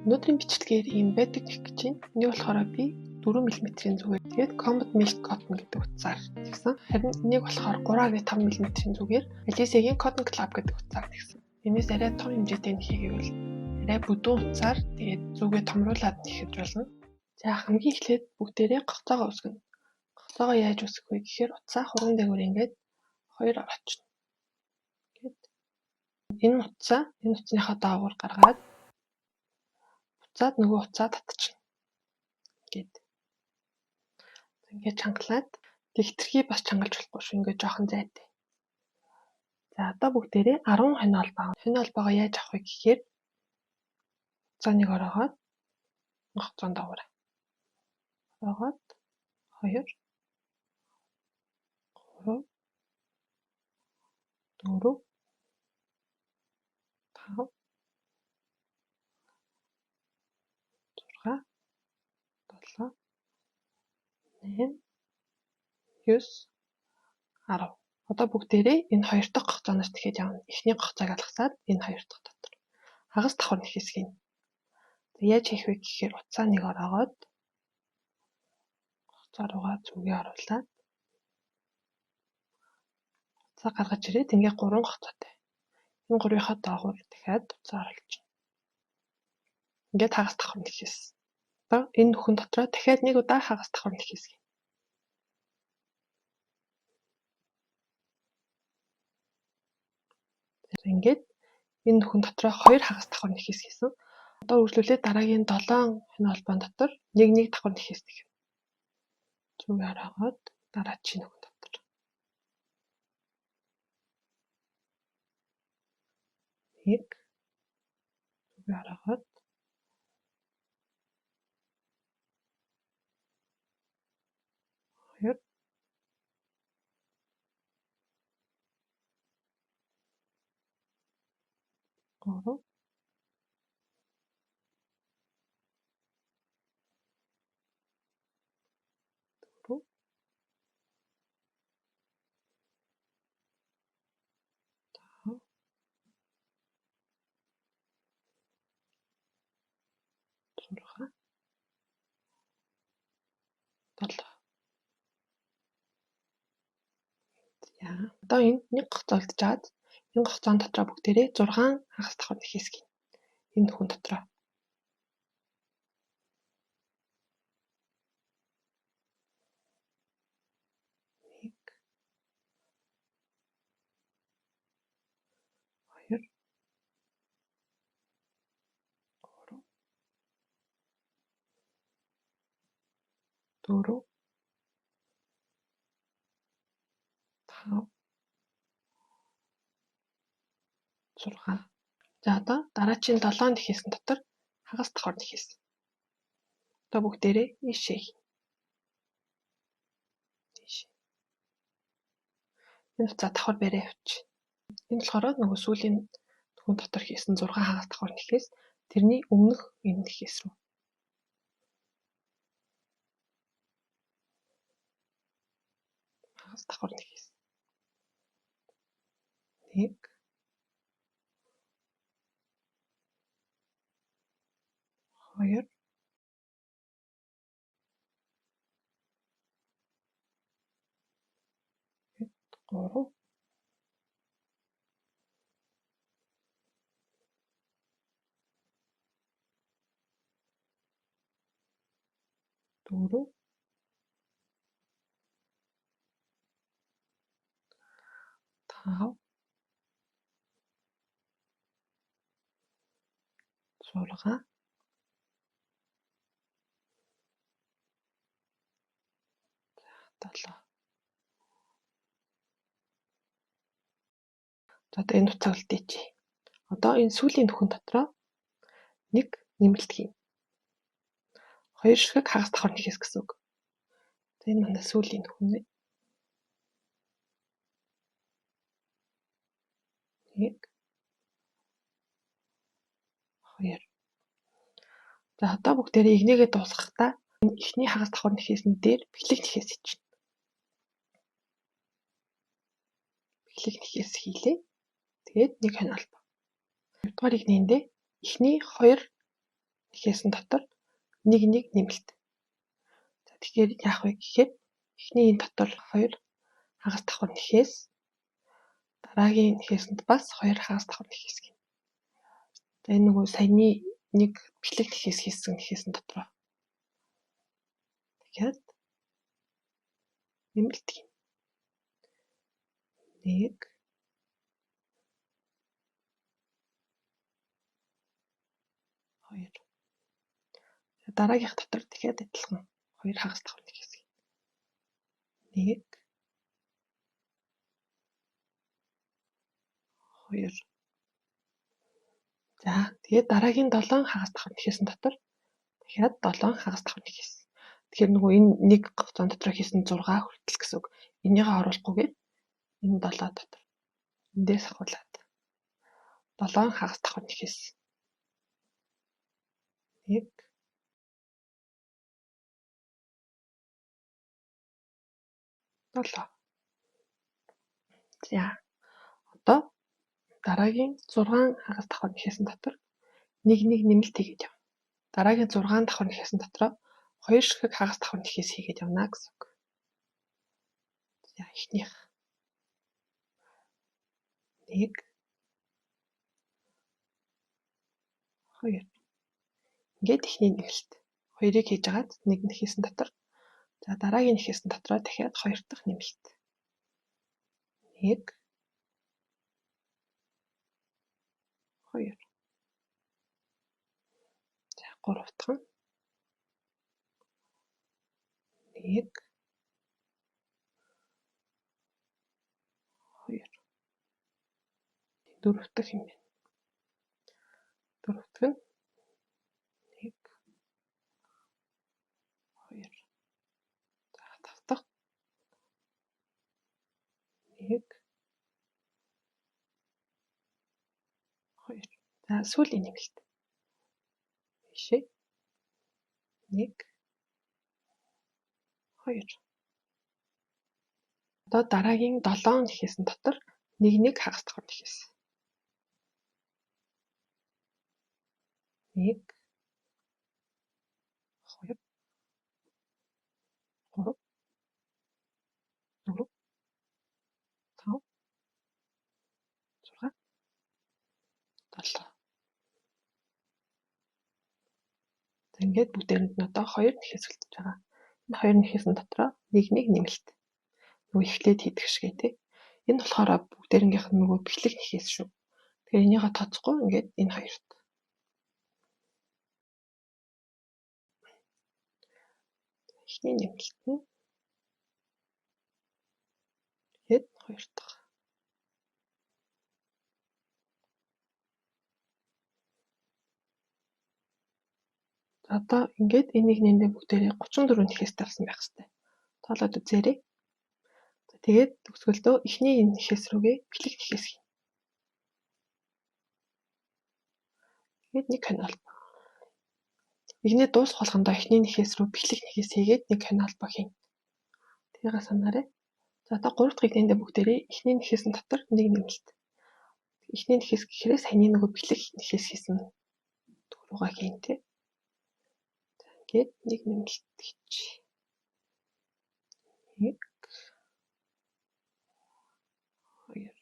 Өнөөдрийн бичлэгээр ийм байдаг гэх гэж байна. Энийг болохоор би 4 мм-ийн зүгээр тэгээд Combat Milk Cotton гэдэг утсаар тэгсэн. Харин энийг болохоор 3.5 мм-ийн зүгээр Alicia-гийн Cotton Club гэдэг утсаар тэгсэн. Энэс арай том хэмжээтэй хийгээвэл арай бүдүүн утсаар тэгээд зүгээ томруулаад хийхэд болно. За хамгийн эхлээд бүгдээрээ гоцоогоо үсгэнэ. Гоцоогоо яаж үсгэх вэ гэхээр утсаа хурган дээгүүр ингээд 2 аваачна. Энэ утсныхаа доогуур гаргаад буцаад нөгөө утсаа татчихна. Ингээд чангалаад тэгтрхий бас чангалж болохгүй шүү. Ингээд жоохон зайтай. За одоо бүгдээрээ 10 хонол баа. Хонол баага яаж авах вэ гэхээр утсааныг ороогоод гоцоон доогуур. Ороогоод 2 3 4 5 6 7 8 9 10. Одоо бүгдээрээ энэ хоёр дахь гоцооноос дахиад явна. Эхний гоцоог алгасаад энэ хоёр дахь дотор хагас давхар нэг хэсгийг. Яаж хийх вэ гэхээр утсааныг ороогоод гоцоо руугаа зүгээ оруулаад утсаа гаргаж ирээд ингээ 3 гоцоотой. Энэ 3-ийнхаа доогуур дахиад утсаа оруулчихна. Ингээд хагас давхар нэг хэс. Одоо энэ нөхөн дотроо дахиад нэг удаа хагас давхар нэг хэсэг. Ингээд энэ нөхөн дотроо 2 хагас давхар нэг хэсэг хийсэн. Одоо үргэлжлүүлээд дараагийн 7 хоног холбоон дотор нэг давхар нэг хэсэг. Зүгээр хараад дараагийн нөхөн дотор. Нэг зүгээр хараад 2 3 4 5 6 7. Яа. Одоо энд нэг гоцоолдчихад энэ гоцоон дотроо бүгдээрээ 6 хагас давхар нэг хэсэг. Энэ нөхөн дотроо. Нэг 2 3 4 5 6. За одоо дараагийн 7 дэх хэсэг дотор хагас давхар нэг хэсэг. Одоо бүгдээрээ ийшээ. Энэ утсаа давхар барай явууч. Энэ болохоор нөгөө сүүлийн нөхөн дотор хийсэн 6 хагас давхар нэхээс тэрний өмнөх энэ нэхээс рүү. Хагас давхар нэхээс. 1 2 3 4 5 6 7. За одоо энэ утсаа үлдээч. Одоо энэ сүүлийн нөхөн дотроо нэг нэмэлт хийнэ. 2 ширхэг хагас давхар нэхээс гэсэн үг. За энэ манай сүүлийн нөхөн вэ. 1 2. За одоо бүгдээрээ игнийгээ дуусгахдаа энэ эхний хагас давхар нэхээсний дээр бэхлэг нэхээс хийчихнэ. Бэхлэг нэхээс хийлээ. Тэгээд нэг хонол. 2 дугаар игнэндээ эхний 2 нэхээсэн дотор нэг нэмэлт. За тэгэхээр яах вэ гэхээр эхний энэ дотор 2 хагас давхар нэхээс дараагийн нэхээсэнд бас 2 хагас давхар нэхээс гэнэ. За энэ нөгөө саяны нэг бичлэг нэхээс хийсэн нэхээсэн дотроо. Тэгэхээр нэмэлт гэнэ. 1 2. Дараагийнх дотор дахиад адилхан 2 хагас давхар нэхээс гэнэ. 1 2. За тэгээд дараагийн 7 хагас давхар нэхээсэн дотор дахиад 7 хагас давхар нэхээс. Тэгэхээр нөгөө энэ нэг зон дотор хийсэн 6 хүртэл гэсэн үг. Энийгээ оруулахгүйгээр энэ 7 дотор эндээс ахуулаад 7 хагас давхар нэхээс 1 7. За одоо дараагийн 6 хагас давхар нэхээсэн дотор нэг нэмэлт хийгээд явна. Дараагийн 6 давхар нэхээсэн дотроо 2 ширхэг хагас давхар нэхээс хийгээд явна гэсэн үг. За эхнийх 1 2. Ингээд эхний нэмэлт 2-ыг хийж агаад нэг нэхээсэн дотор. За дараагийн нэхээсэн дотроо дахиад 2 дахь нэмэлт. 1 2. За 3 дахь нь 1 2. 4 дахь юм байна. 4 дахь нь 1 2. За 5 дахь 1 2. За сүүлийн нэмэлт. Бишээ. 1 2. Одоо дараагийн 7 нэхээсэн дотор нэг хагас давхар нэхээс. 1 2 3 4 5 6 7. За ингээд бүгдээрэнд нь одоо 2 нэхээс үлдэж байгаа. Энэ 2 нэхээсэн дотроо нэг нэмэлт. Нөгөө эхлээд хийдэг шигээ тий. Энэ болохоор бүгдээрнгийнх нь нөгөө бичлэг нэхээс шүү. Тэгэхээр энийгээ тооцохгүй ингээд энэ хоёрт. Эхний нэмэлт нь тэгээд 2 дахь. Одоо ингээд энийг нэмдээ бүгдээрээ 34 нэхээс тавьсан байх хэрэгтэй. Тоолоод үзээрэй. Тэгээд төгсгөлдөө эхний энэ нэхээс рүүгээ бичлэг нэхээс хийнэ. Тэгээд нэг хонь албаа. Игнээ дуусах болгондоо эхний нэхээс рүү бичлэг нэхээс хийгээд нэг хонь албаа хийнэ. Тэрийг санаарай. За одоо 3 дахь игнэндээ бүгдээрээ эхний нэхээсэн дотор нэг нэмэлт. Эхний нэхээс гэхээрээ саяны нөгөө бичлэг нэхээс хийсэн төгрөгөө хийнэ тий. За ингээд нэг нэмэлт хийж. 1 2.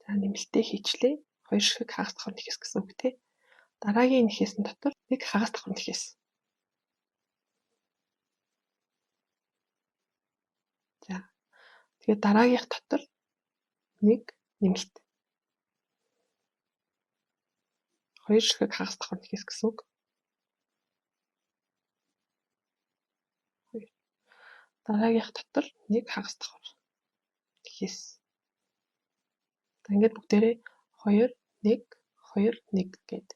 За нэмэлтээ хийчлээ. 2 ширхэг хагас давхар нэхээс гэсэн үг тий. Дараагийн нэхээсэн дотор нэг хагас давхар нэхээс. За тэгээд дараагийнх дотор нэг нэмэлт. 2 ширхэг хагас давхар нэхээс гэсэн үг. 2. Дараагийнх дотор нэг хагас давхар нэхээс. За ингээд бүгдээрээ 2 1 2 1 гээд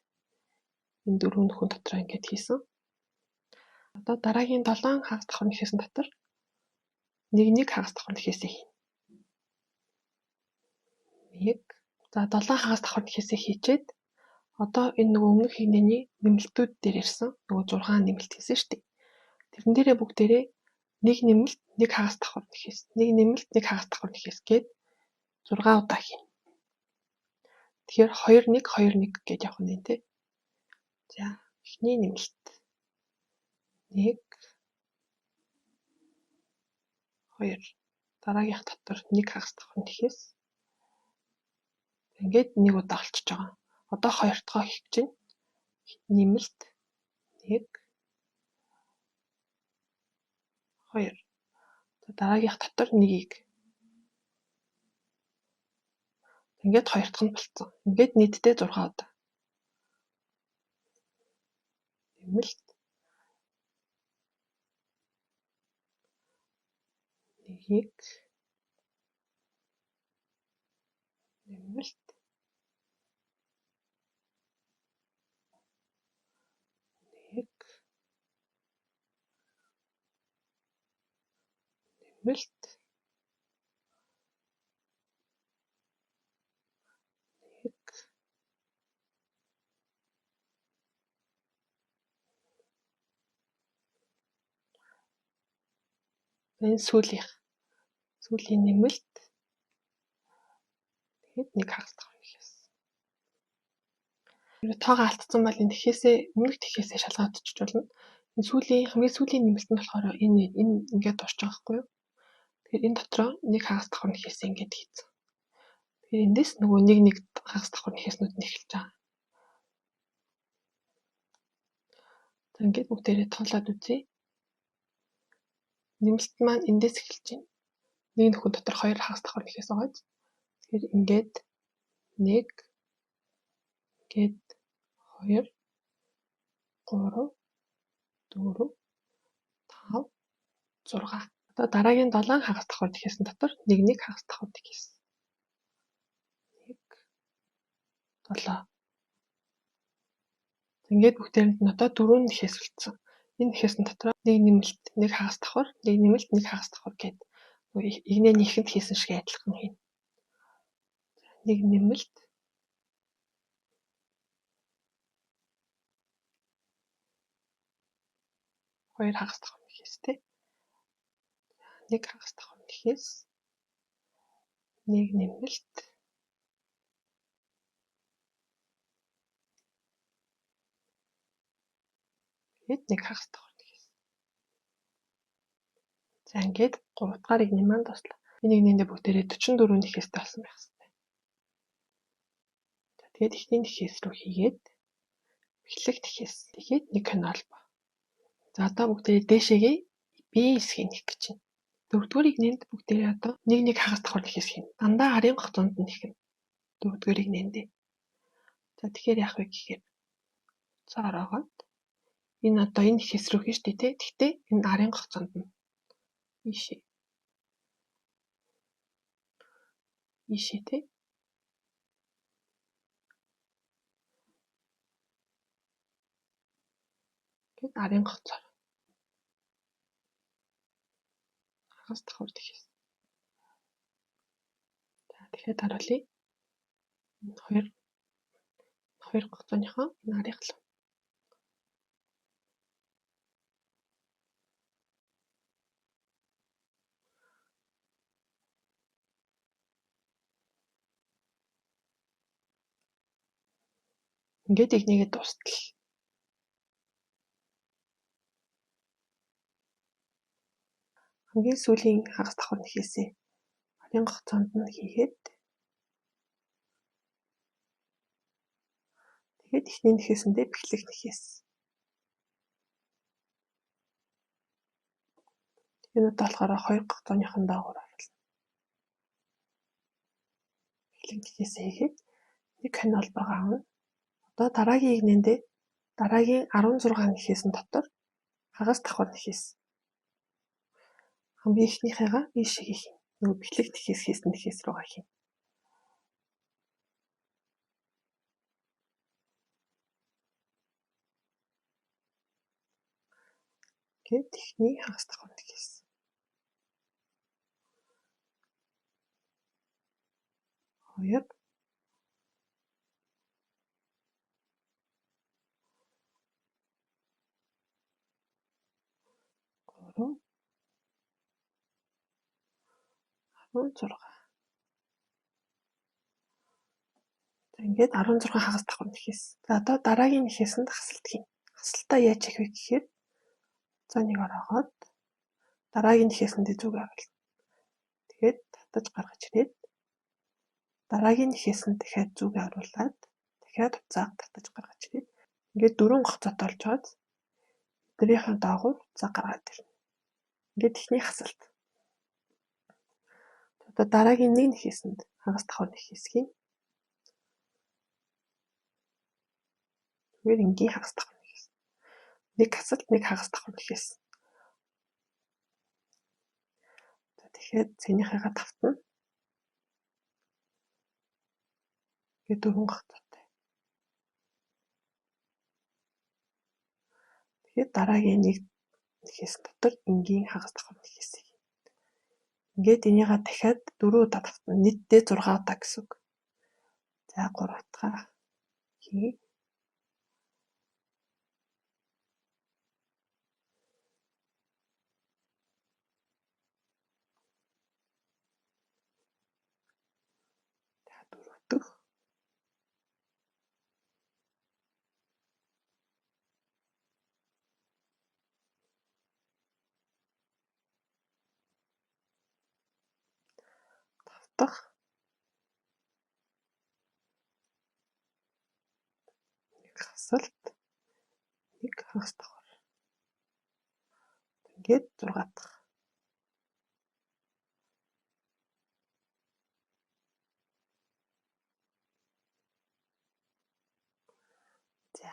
энэ дөрвөн нөхөн дотроо ингээд хийсэн. Одоо дараагийн 7 хагас давхар нэхээсэн дотор нэг хагас давхар нэхээсээ хийнэ. 1. За 7 хагас давхар нэхээсээ хийчээд одоо энэ нөгөө өмнөх хийнэний нэмэлтүүд дээр ирсэн. Нөгөө 6 нэмэлт хийсэн шүү дээ. Тэрэн дээрээ бүгдээрээ нэг нэмэлт нэг хагас давхар нэхээс, нэг нэмэлт нэг хагас давхар нэхээс гээд 6 удаа хийнэ. Тэгэхээр 2 1 2 1 гэж явах нь тий. За эхний нэмэлт 1 2 дараагийнх дотор 1 хагас давхар нэхээс ингээд 1 удаа олчиж байгаа. Одоо 2 дахь хийх чинь нэмэлт 1 2 дараагийнх дотор 1-ийг ингээд 2 дахь нь болцсон. Ингээд нийтдээ 6 удаа. Нэмэлт 1-ийг нэмэлт 1 нэмэлт 1 энэ сүүлийн нэмэлт тэгэхэд 1 хагас давхар нэхээс. Тоогоо алдсан бол энэ тэхээсээ өмнөх тэхээсээ шалгаодчих болно. Энэ хамгийн сүүлийн нэмэлт нь болохоор энэ ингээд дурч байгаа байхгүй юу? Тэгэхээр энэ дотроо 1 хагас давхар нэхээс ингээд хийцэн. Тэгэхээр эндээс нөгөө 1 хагас давхар нэхээснүүд нь эхэлж байгаа. За ингээд бүгдээрээ тоолоод үзье. Нэмэлт маань эндээс эхэлж байна. Нэг нөхөн дотор 2 хагас давхар нэхээс байгаа. Тэгэхээр ингээд 1 гээд 2 3 4 5 6. Одоо дараагийн 7 хагас давхар нэхээс дотор 1 хагас давхар нэхээс. 1 7. Ингээд бүгдээрэнд нь одоо 4 нэхээс үлдсэн. Энэ нэхээс дотор 1 нэмэлт 1 хагас давхар, 1 нэмэлт 1 хагас давхар гээд игнэний ихэнд хийсэн шиг адилхан хийнэ. 1 нэмэлт 2 хагас давхар нэхээс тий. 1 хагас давхар нэхээс 1 нэмэлт 1 хагас давхар нэхээс. За ингээд 3 дахь игний маань дуслаа. Энэ игнэндээ бүгдээрээ 44 нэхээстэй болсон байх хэрэгтэй. За тэгээд эхний нэхээс рүү хийгээд эхлэх нэхээс тэгээд 1 каналбаа. За одоо бүгдээрээ дээшээгээ B хэсгийг нэх гэж байна. Дөрөвдүгээр игнэнд бүгдээрээ одоо 1 хагас давхар нэхээс хийнэ. Дандаа арын гоцоонд нь нэхнэ. Дөрөвдүгээр игнэндээ. За тэгэхээр яах вэ гэхээр цаараагаад энэ одоо энэ нэхээс рүү хийн штэ тий. Гэхдээ энэ арын гоцоонд нь ийшээ тий. Гэт арын гоцоор хагас давхар нэхээс. За тэгэхээр харуулъя. Энэ хоёр гоцооныхоо энэ арын голом. Ингээд игнийгээ дуустал. Хамгийн сүүлийн хагас давхар нэхээсээ арын гоцоонд нь хийгээд тэгээд эхний нэхээсэндээ бэхлэх нэхээс. Энэ удаа болохоор 2 гоцооныхон доогуур оруулна. Бэхлэх нэхээсээ хийгээд 1 канал байгаа авна. Одоо дараагийн игнэндээ дараагийн 16 нэхээсэн дотор хагас давхар нэхээс. Хамгийн ихнийхээгаа ийшээ хийх. Нөгөө бэхлэх нэхээс хийсэн нэхээс руугаа хийнэ. Гэт ихний хагас давхар нэхээс. 2 3 16. Ингээд 16 хагас давхар нэхээс. За одоо дараагийн нэхээсэнд хасалт хийн. Хасалтаа яаж хийх вэ гэхээр за нэг ороод дараагийн нэхээсэнд зүг оруулна. Тэгээд татаж гаргаж ирээд дараагийн нэхээсэнд дахиад зүг оруулаад дахиад уцааг татаж гаргаж ирээд ингээд 4 гоцоод олж аваад эднийхээ доогуур уцаа гаргаад ирнэ. Ингээд ихний хасалт. Одоо дараагийн нэг нэхээсэнд хагас давхар нэхээс хийн. Зүгээр энгийн хагас давхар нэхээс. Нэг хасалт нэг хагас давхар нэхээс. Тэгэхээр цэнийхээгээ тавтна. Тэгээд 4 гоцоотой. Тэгээд дараагийн нэг нэхээс дотор энгийн хагас давхар нэхээс. Ингээд энийгээ дахиад 4 удаа тавтна. Нийтдээ 6 удаа гэсэн үг. За 3 утгаа хий. За 4 дэх. Тавдах. Нэг хасалт. Нэг хагас давхар. Ингээд 6 дахь. За.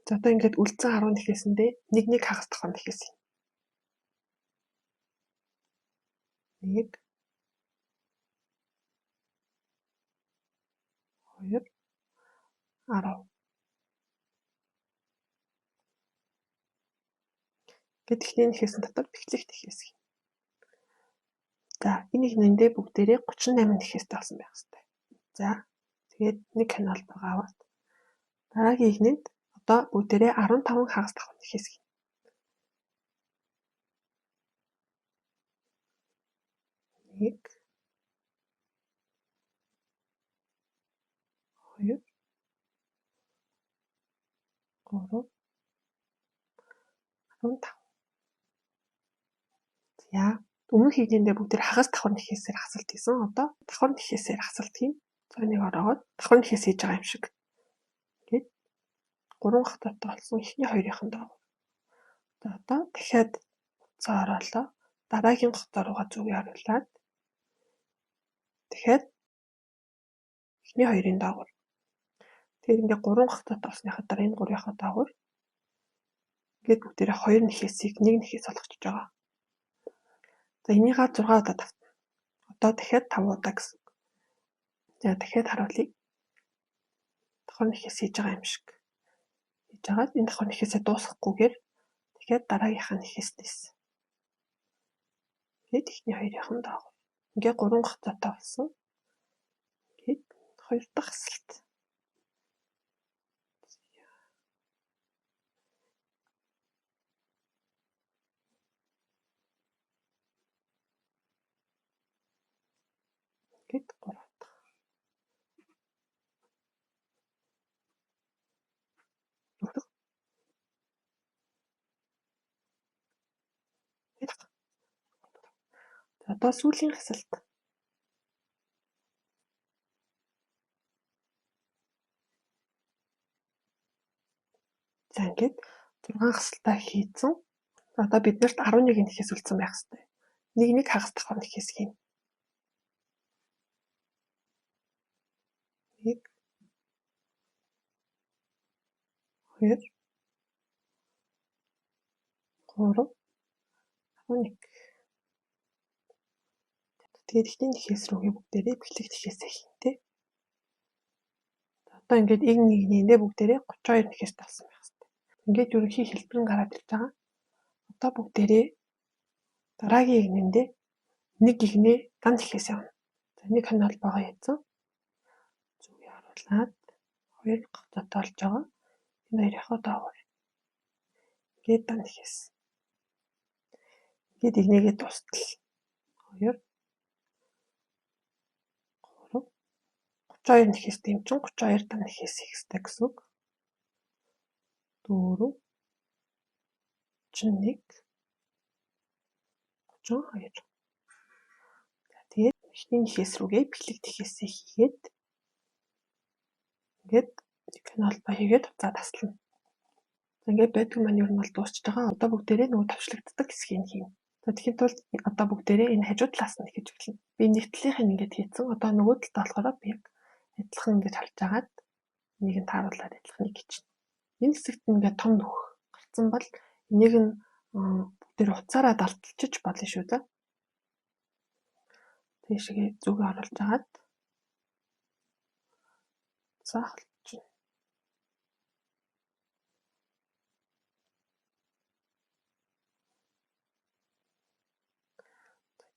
За одоо ингээд үлдсэн 10 нэхээсэндээ нэг хагас давхар нэхээс. 1 2 10. Гэт ихний нэхээсэн дотор бэхлэх нэхээс. За энэ ихнэндээ бүгдээрээ 38 нэхээстэй болсон байх хэрэгтэй. За тэгээд нэг канал аваад дараагийн ихнэнд одоо бүгдээрээ 15 хагас давхар нэхээс. 1 2 3 15. За өмнөх хийгэндээ бүгдээр хагас давхар нэхээсээр хасалт хийсэн. Одоо давхар нэхээсээр хасалт хийн. За нэг ороод давхар нэхээс хийж байгаа юм шиг. Ингээд 3 хатаатай болсон ихний хоёрын доогуур. За одоо дахиад уцаа ороолоо. Дараагийн гоцоо руугаа зүгээ оруулаад дахиад ихний хоёрын доогуур. Тэгээд ингээд 3 гоцоотой болсныхаа дараа энэ 3-ийнхаа доогуур ингээд бүгдээрээ 2 нэхээсийг 1 нэхээс олгочж байгаа. За энийгээ 6 удаа давтна. Одоо дахиад 5 удаа гэсэн. За дахиад харуулъя. Давхар нэхээс хийж байгаа юм шиг. Хийж агаад энэ давхар нэхээсээ дуусгахгүйгээр дахиад дараагийнхаа нэхээснээс. Тэгээд ихний хоёрын доогуур. Ингээд 3 гоцоотой болсон. Тэгээд 2 дахь хасалт. Гэт 3 дахь. За одоо сүүлийн хасалт. За ингээд 6 хасалтаа хийцэн. Одоо биднэрт 11 нэхээс үлдсэн байх хэрэгтэй. Нэг хагас давхар нэхээс хийн. 1 2 3 11. Тэгээд ихний нэхээс рүүгээ бүгдээрээ бэхлэх нэхээсээ хийнтэй. Одоо ингээд нэгнийндээ бүгдээрээ 32 нэхээс тавсан байх хэрэгтэй. Ингээд ерөнхий хэлбэр нь гараад ирж байгаа. Одоо бүгдээрээ дараагийн игнэндээ нэг игнээ дан нэхээс явна. За нэг канал байгаа яцсан. Зүгээ харуулад 2 гоцоотой олж байгаа. Энэ хоёрынхаа доогуур. Ингээд дан нэхээс. Ингээд игнээгээ дуустал. 2 3 32 нэхээс дэмчин 32 дахь нэхээс их ёстой гэсэн үг. 4 31 32. Тэгээд эхний нэхээс рүүгээ бэлэг тэхээсээ хийгээд ингээд энэ холбоо хийгээд уцаа таслана. Ингээд байдаг маань ер нь бол дуусч байгаа. Одоо бүгдээрээ нөгөө товчлогддог хэсгийг хийнэ. Тэгэхээр тулд одоо бүгдээрээ энэ хажуу талаас нь хийж эхэлнэ. Би нэг талынхыг ингээд хийцэн. Одоо нөгөө талдаа болохоор би яг адилхан ингээд харж агаад энийг нь тааруулаад адилхныг хийчихнэ. Энэ хэсэгт ингээд том нөх гарцсан бол энийг нь бүгдээр уцаараа далталчиж болно шүү дээ. Тийшээ зүгээ оруулж агаад за холчихно.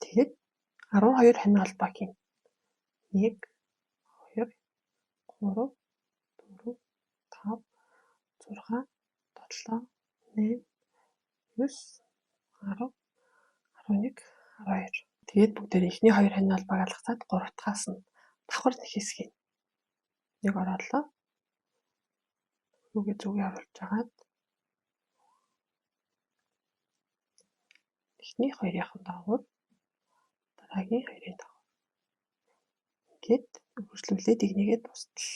Тэгээд 12 хонь холбоо хийнэ. 1 2 3 4 5 6 7 8 9 10 11 12. Тэгээд бүгдээр эхний 2 хонь холбоог алгацаад 3 дахьаас нь давхар нэхээс хийнэ. Нэг ороолоо. Зүгээ оруулж агаад эхний 2-ын доогуур дараагийн 2-ын доогуур. Ингээд үргэлжлүүлээд игнийгээ дуустал.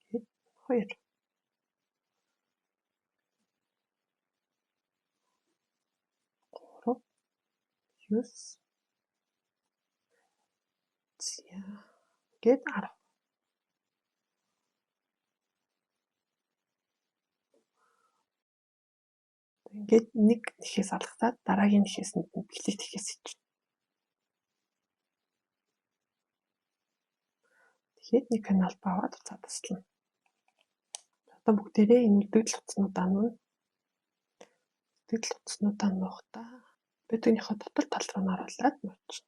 Тэгээд 2 3 9 гээд 10. Ингээд нэг нэхээс алгацаад дараагийн нэхээс нь бэлэг тэхээс хийчих. Тэгээд нэг канал баваад уцаа таслана. Одоо бүгдээрээ энэ үлдэгдэл утаснуудаа нуuna. Үлдэгдэл утаснуудаа нуухтаа бидгийнхээ дотор тал руу нь оруулаад нуучих.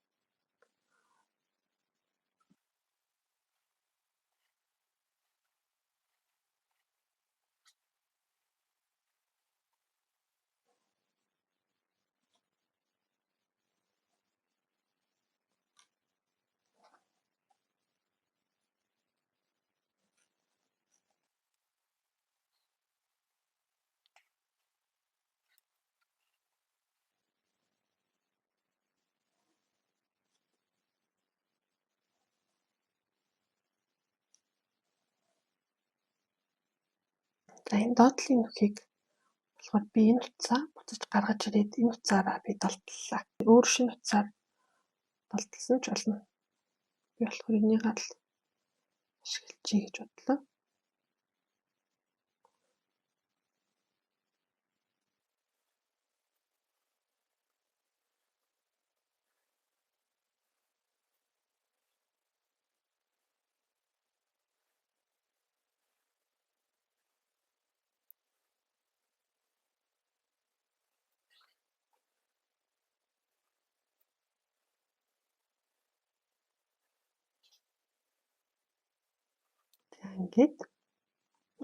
За энэ доотлын нүхийг болохоор би энэ утсаа буцаж гаргаж ирээд энэ утсаараа би долтлаа. Өөр шинэ утсаар долтлсон ч болно. Би болохоор энийг л ашиглажий гэж бодлоо. Ингээд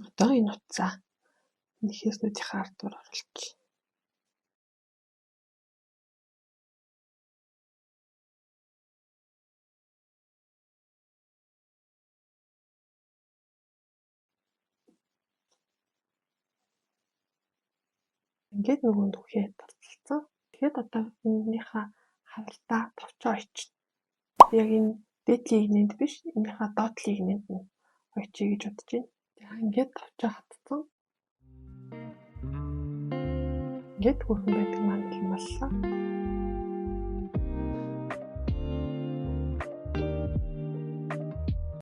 одоо энэ утсаа нэхээснүүдийн ардуур оруулчих. Ингээд нөгөө нүхээ долцолцсон. Тэгээд одоо энэнийхээ харалтаа товчоо очиж. Яг энэ дээдлийн игнэнд биш, энийхээ доотлын игнэнд нь очие гэж бодож байна. За ингээд товчоо хатцсан. Ингээд хөрхөн байдаг маань боллоо.